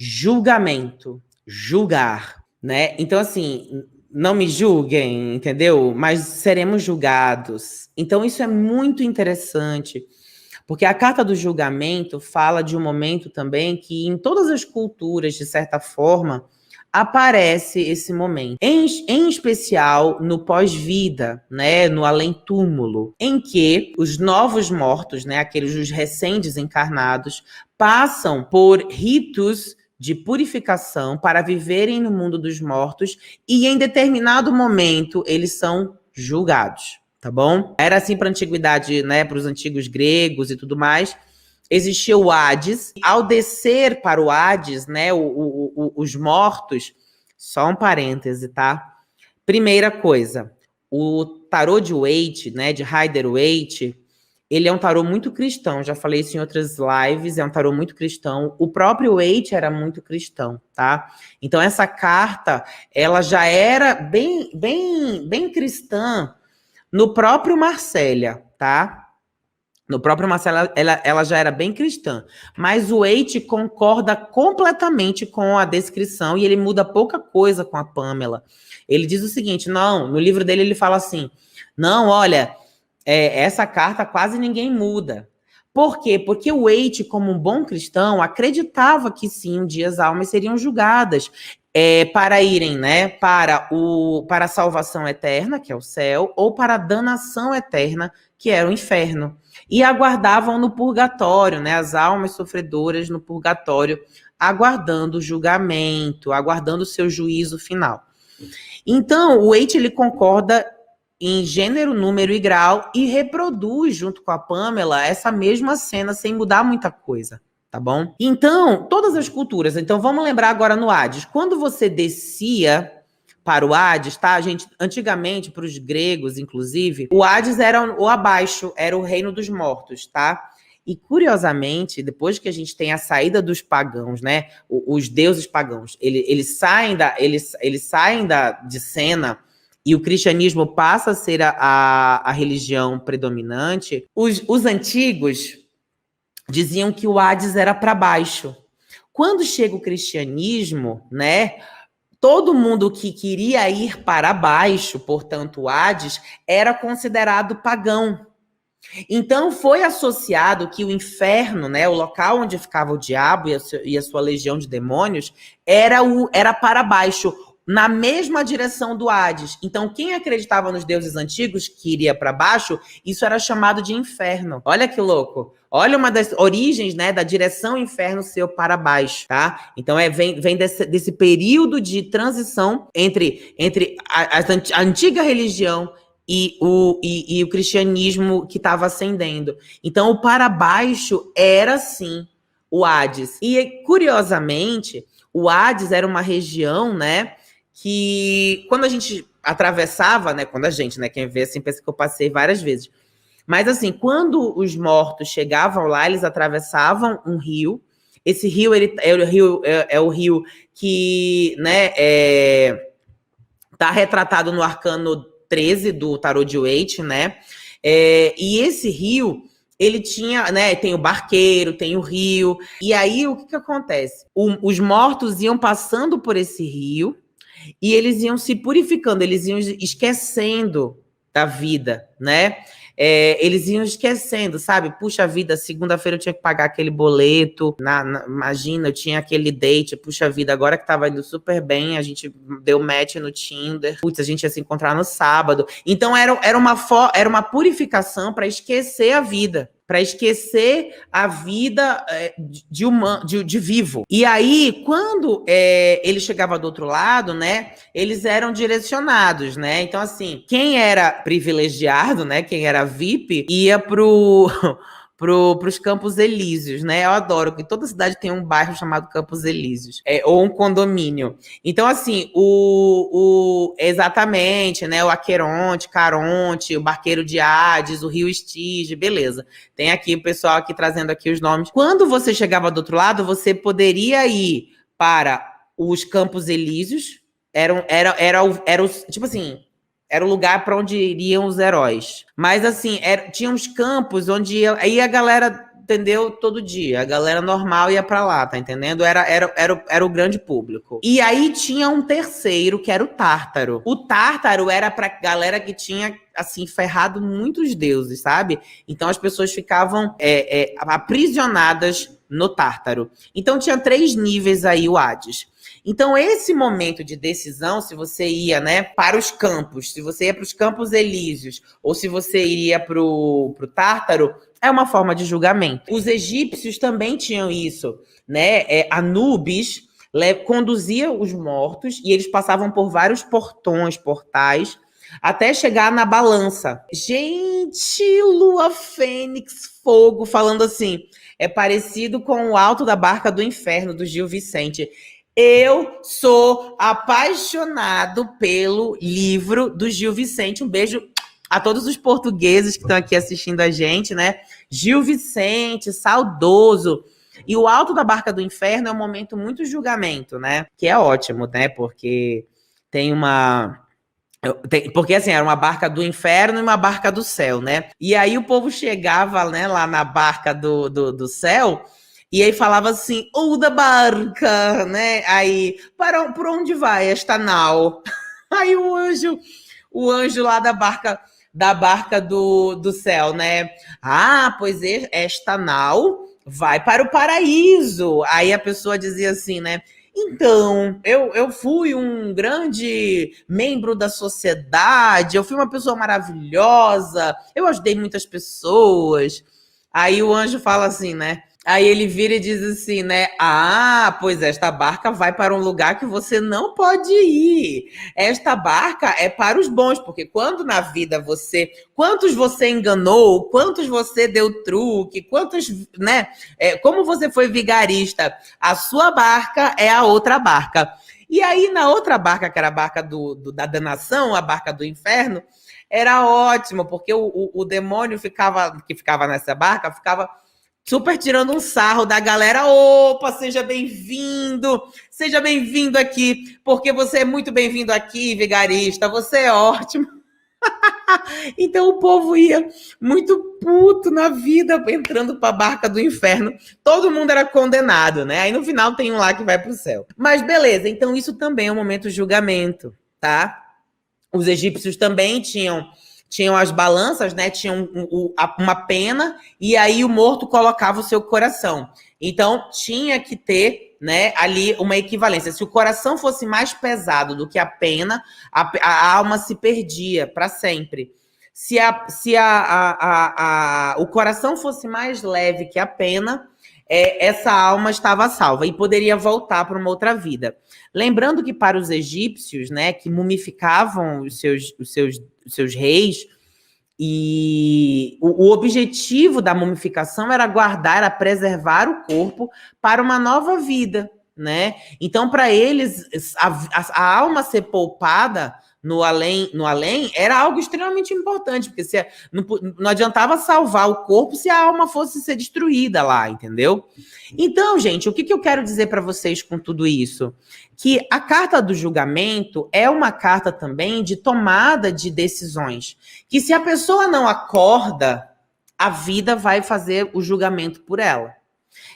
julgamento, julgar, né? Então, assim, não me julguem, entendeu? Mas seremos julgados. Então, isso é muito interessante, porque a carta do julgamento fala de um momento também que em todas as culturas, de certa forma, aparece esse momento. Em especial no pós-vida, né, no além-túmulo, em que os novos mortos, né, aqueles os recém-desencarnados, passam por ritos de purificação para viverem no mundo dos mortos e em determinado momento eles são julgados, tá bom? Era assim para a antiguidade, né, para os antigos gregos e tudo mais. Existia o Hades. Ao descer para o Hades, né, os mortos, só um parêntese, tá? Primeira coisa, o tarô de Waite, né, de Rider-Waite, ele é um tarô muito cristão, já falei isso em outras lives, é um tarô muito cristão. O próprio Waite era muito cristão, tá? Então essa carta, ela já era bem cristã no próprio Marsella, tá? No próprio Marcelo, ela já era bem cristã. Mas o Waite concorda completamente com a descrição e ele muda pouca coisa com a Pamela. Ele diz o seguinte, não, no livro dele ele fala assim, não, olha, essa carta quase ninguém muda. Por quê? Porque o Waite, como um bom cristão, acreditava que sim, um dia as almas seriam julgadas para irem, né, para a salvação eterna, que é o céu, ou para a danação eterna, que era o inferno. E aguardavam no purgatório, né, as almas sofredoras no purgatório, aguardando o julgamento, aguardando o seu juízo final. Então, o Waite, ele concorda em gênero, número e grau e reproduz, junto com a Pamela, essa mesma cena sem mudar muita coisa, tá bom? Então, todas as culturas, então vamos lembrar agora no Hades, quando você descia para o Hades, tá, gente? Antigamente, para os gregos, inclusive, o Hades era o abaixo, era o reino dos mortos, tá? E, curiosamente, depois que a gente tem a saída dos pagãos, né? Os deuses pagãos, eles saem de cena e o cristianismo passa a ser a religião predominante, os antigos diziam que o Hades era para baixo. Quando chega o cristianismo, né? Todo mundo que queria ir para baixo, portanto, o Hades, era considerado pagão. Então, foi associado que o inferno, né, o local onde ficava o diabo e a sua legião de demônios, era para baixo, na mesma direção do Hades. Então, quem acreditava nos deuses antigos, que iria para baixo, isso era chamado de inferno. Olha que louco. Olha uma das origens, né, da direção inferno ser para baixo, tá? Então, vem desse período de transição entre a antiga religião e o cristianismo que estava ascendendo. Então, o para baixo era, sim, o Hades. E, curiosamente, o Hades era uma região, né, que quando a gente atravessava, né, quem vê assim pensa que eu passei várias vezes, mas assim, quando os mortos chegavam lá, eles atravessavam um rio. Esse rio, é o rio que, né, tá retratado no arcano 13 do tarô de Waite, né, e esse rio, ele tinha, né, tem o barqueiro, tem o rio, e aí o que acontece? Os mortos iam passando por esse rio, e eles iam se purificando, eles iam esquecendo da vida, né? Eles iam esquecendo, sabe? Puxa vida, segunda-feira eu tinha que pagar aquele boleto, imagina, eu tinha aquele date, puxa vida, agora que tava indo super bem, a gente deu match no Tinder, putz, a gente ia se encontrar no sábado. Então era uma purificação para esquecer a vida, para esquecer a vida de vivo. E aí, quando ele chegava do outro lado, né, eles eram direcionados, né? Então, assim, quem era privilegiado, né, quem era VIP, ia pros Campos Elíseos, né? Eu adoro que toda cidade tem um bairro chamado Campos Elíseos, ou um condomínio. Então, assim, exatamente, né? O Aqueronte, Caronte, o Barqueiro de Hades, o Rio Estige, beleza. Tem aqui o pessoal aqui trazendo aqui os nomes. Quando você chegava do outro lado, você poderia ir para os Campos Elíseos, tipo assim, era o lugar para onde iriam os heróis. Mas, assim, tinha uns campos onde aí a galera entendeu? Todo dia. A galera normal ia pra lá, tá entendendo? Era o grande público. E aí tinha um terceiro, que era o Tártaro. O Tártaro era pra galera que tinha, assim, ferrado muitos deuses, sabe? Então as pessoas ficavam aprisionadas no Tártaro. Então tinha 3 níveis aí o Hades. Então, esse momento de decisão, se você ia, né, para os campos, se você ia para os Campos Elíseos, ou se você iria para o Tártaro, é uma forma de julgamento. Os egípcios também tinham isso, né? Anubis conduzia os mortos e eles passavam por vários portais, até chegar na balança. Gente, Lua Fênix, fogo, falando assim, é parecido com o Alto da Barca do Inferno, do Gil Vicente. Eu sou apaixonado pelo livro do Gil Vicente. Um beijo a todos os portugueses que estão aqui assistindo a gente, né? Gil Vicente, saudoso. E o Alto da Barca do Inferno é um momento muito julgamento, né? Que é ótimo, né? Porque tem uma... Porque, assim, era uma barca do inferno e uma barca do céu, né? E aí o povo chegava, né, lá na barca do céu... E aí falava assim, da barca, né? Aí, por onde vai esta nau? Aí o anjo lá da barca do céu, né? Ah, pois esta nau vai para o paraíso. Aí a pessoa dizia assim, né? Então, eu fui um grande membro da sociedade, eu fui uma pessoa maravilhosa, eu ajudei muitas pessoas. Aí o anjo fala assim, né? Aí ele vira e diz assim, né? Ah, pois esta barca vai para um lugar que você não pode ir. Esta barca é para os bons, porque quando na vida quantos você enganou, quantos você deu truque, quantos, né? Como você foi vigarista, a sua barca é a outra barca. E aí na outra barca, que era a barca da danação, a barca do inferno, era ótimo, porque o demônio que ficava nessa barca, ficava super tirando um sarro da galera. Opa, seja bem-vindo aqui, porque você é muito bem-vindo aqui, vigarista, você é ótimo. Então o povo ia muito puto na vida, entrando para a barca do inferno. Todo mundo era condenado, né? Aí no final tem um lá que vai para o céu. Mas beleza, então isso também é um momento de julgamento, tá? Os egípcios também tinham as balanças, né? Tinham uma pena, e aí o morto colocava o seu coração. Então, tinha que ter, né, ali uma equivalência. Se o coração fosse mais pesado do que a pena, a alma se perdia para sempre. Se o coração fosse mais leve que a pena, essa alma estava salva e poderia voltar para uma outra vida. Lembrando que para os egípcios, né, que mumificavam os seus reis, e o objetivo da mumificação era guardar, era preservar o corpo para uma nova vida, né? Então, para eles, a alma ser poupada no além era algo extremamente importante, porque não adiantava salvar o corpo se a alma fosse ser destruída lá, entendeu? Então, gente, o que eu quero dizer para vocês com tudo isso? Que a carta do julgamento é uma carta também de tomada de decisões, que se a pessoa não acorda, a vida vai fazer o julgamento por ela,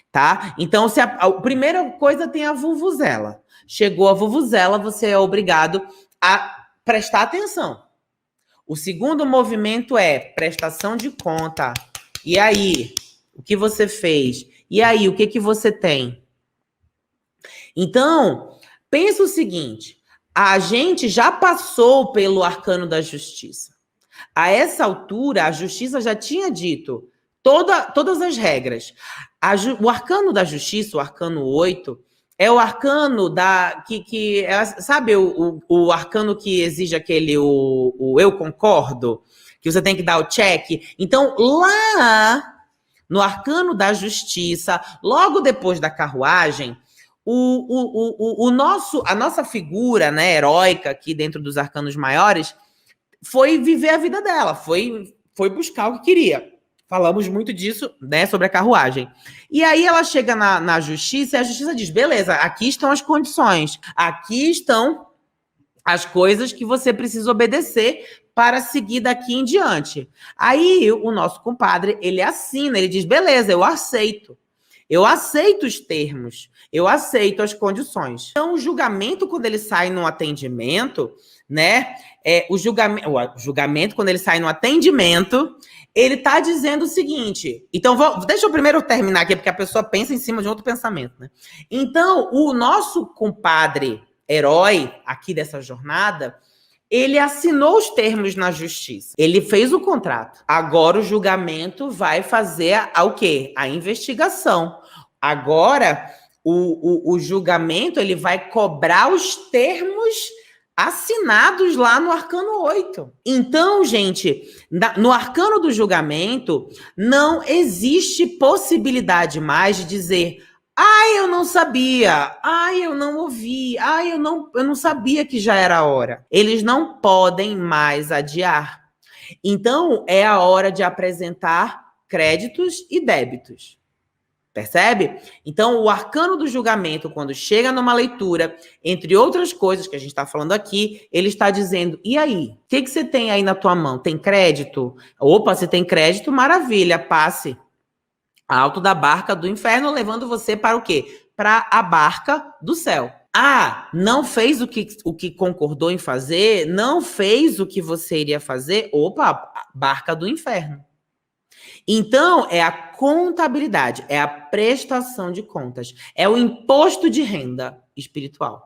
tá? Então, se a primeira coisa tem a vuvuzela. Chegou a vuvuzela, você é obrigado a prestar atenção. O segundo movimento é prestação de conta. E aí, o que você fez? E aí, o que você tem? Então, pensa o seguinte, a gente já passou pelo arcano da justiça. A essa altura, a justiça já tinha dito todas as regras. O arcano da justiça, o arcano 8, é o arcano sabe o arcano que exige aquele, o eu concordo, que você tem que dar o check? Então, lá no arcano da justiça, logo depois da carruagem, a nossa figura, né, heróica aqui dentro dos arcanos maiores, foi viver a vida dela, foi buscar o que queria. Falamos muito disso, né, sobre a carruagem. E aí ela chega na justiça e a justiça diz, beleza, aqui estão as condições, aqui estão as coisas que você precisa obedecer para seguir daqui em diante. Aí o nosso compadre, ele assina, ele diz, beleza, eu aceito. Eu aceito os termos, eu aceito as condições. Então, o julgamento, quando ele sai no atendimento, né? O julgamento, quando ele sai no atendimento, ele está dizendo o seguinte. Então, deixa eu primeiro terminar aqui, porque a pessoa pensa em cima de outro pensamento, né? Então, o nosso compadre herói aqui dessa jornada, ele assinou os termos na justiça. Ele fez o contrato. Agora o julgamento vai fazer o quê? A investigação. Agora, o julgamento ele vai cobrar os termos assinados lá no arcano 8. Então, gente, no arcano do julgamento, não existe possibilidade mais de dizer ai, eu não sabia. Ai, eu não ouvi. Ai, eu não sabia que já era a hora. Eles não podem mais adiar. Então, é a hora de apresentar créditos e débitos. Percebe? Então, o arcano do julgamento, quando chega numa leitura, entre outras coisas que a gente está falando aqui, ele está dizendo, e aí? O que você tem aí na tua mão? Tem crédito? Opa, se tem crédito, maravilha, passe. Alto da barca do inferno, levando você para o quê? Para a barca do céu. Ah, não fez o que concordou em fazer? Não fez o que você iria fazer? Opa, barca do inferno. Então, é a contabilidade, é a prestação de contas, é o imposto de renda espiritual.